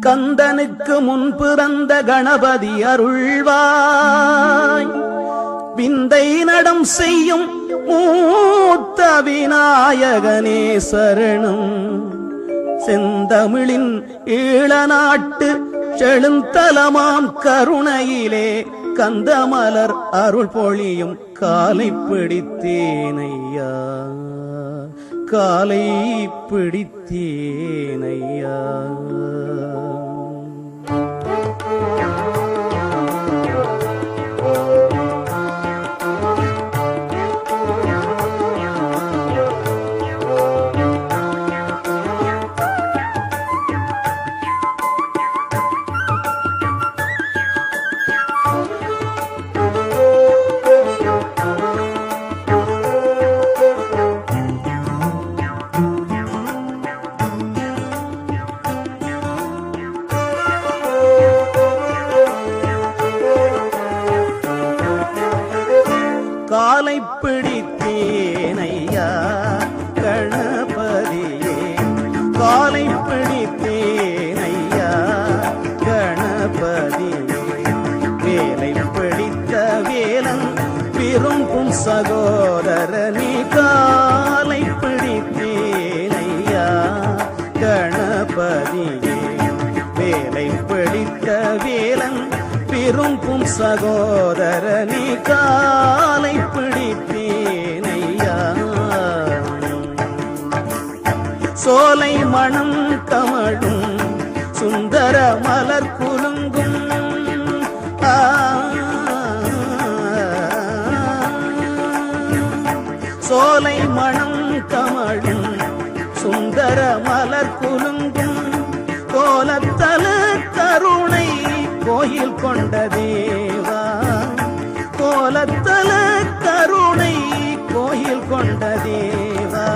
கந்தனுக்கு முன் பிறந்த கணபதி அருள்வாய். விந்தை நடம் செய்யும் மூத்த விநாயகனே சரணம். செந்தமிழின் ஈழநாட்டு செழுந்தலமாம் கருணையிலே கந்தமலர் அருள் பொழியும் காலை பிடித்தேனையா, காலை பிடித்தேனையா. காலை பிடித்தேனையா கணபதியே, காலை பிடித்தேனையா கணபதியே. வேலை பிடித்த வேலன் விரும்பும் சகோதரனே, காலை பிடித்தேனையா கணபதியே. வேலை பிடித்த வேலன் விரும்பும் சகோதரனே, காலை பிடித்தேனையா. சோலை மணம் கமழும் சுந்தர மலர் குலுங்கும் சோலை மணம் கமழும் சுந்தர மலர் குலுங்கும் கோலத்தல கருணை கோயில் கொண்ட தேவா, கோலத்தல கருணை கோயில் கொண்ட தேவா.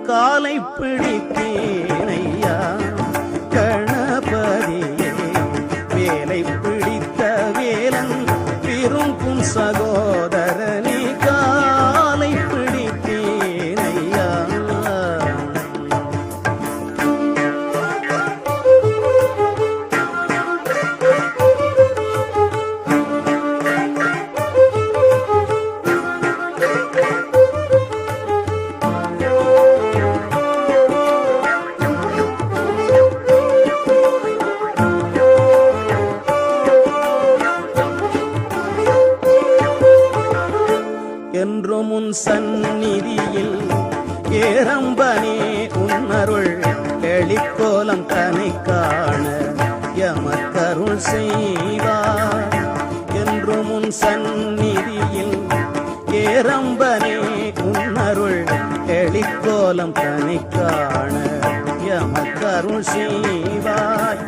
காலை பிடித்தேனையா கணபதியே. வேலை பிடித்த வேலன் விரும்பும் சகோதரனே, காலை பிடித்தேனையா. என்றும் உன் சந்நிதியில் ஏரம்பனே உன்னருள் எளிக்கோலம் தனை காண எமக்கருள் செய்வார். என்றும் உன் சந்நிதியில் ஏரம்பனே உன்னருள் எளிக்கோலம் தனை காண எமக்கருள் செய்வாய்.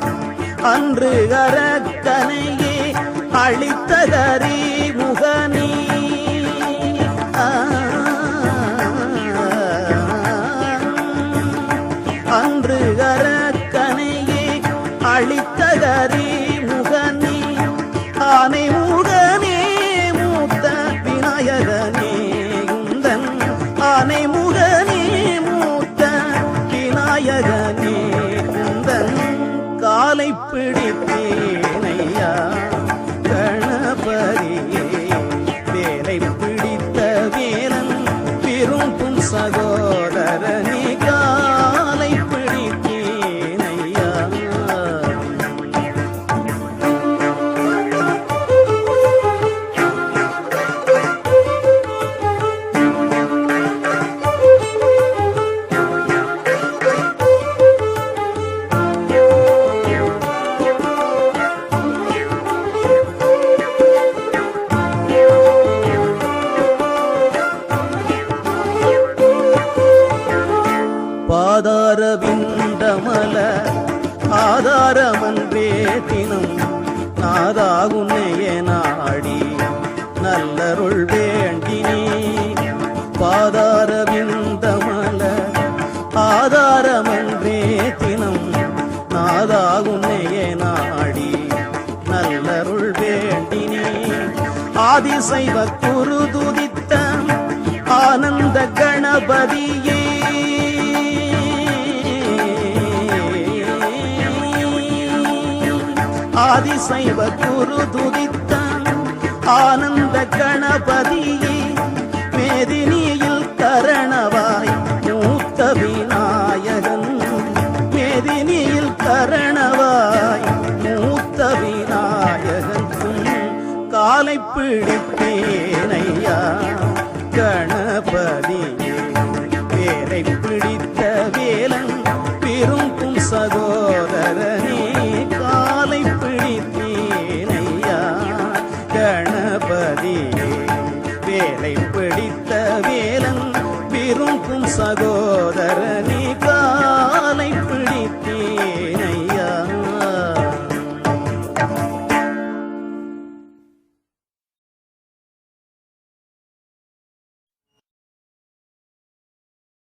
அன்று அரக்கனையே அளித்தகரி முகனே, அன்று அரக்கனையே அளித்தகரி முகனே. ஆனை முகனே மூத்த விநாயகனே உந்தன், ஆனை முகனே மூத்த விநாயகனே உந்தன். காலை பிடித்தேனையா கணபதியே. வேலை பிடித்த வேலன் விரும்பும் சகோதரனே, காலை பிடித்தேனையா. பாதார விந்தமல ஆதாரமன்றே தினம் நாதாகுன்னைய நாடி நல்லருள் வேண்டினே. பாதார விந்தமல ஆதாரமன்றே தினம் நாதாகுன்னைய நாடி நல்லருள் வேண்டினே. ஆதிசைவ குருதுதித்த ஆனந்த கணபதியே, ஆதிசைவ குரு துதித்தான் ஆனந்த கணபதியே மேதினியில் கரணவாய் மூத்த விநாயகன் மேதினியில் கரணவாய் மூத்த விநாயகன் காலை பிடிப்பேனையா கணபதியே வேலை பிடித்த வேலன் விரும்பும் சகோதரனே காலை பிடித்தேனையா கணபதியே வேலை பிடித்த வேலன் விரும்பும் சகோதரனே காலை பிடி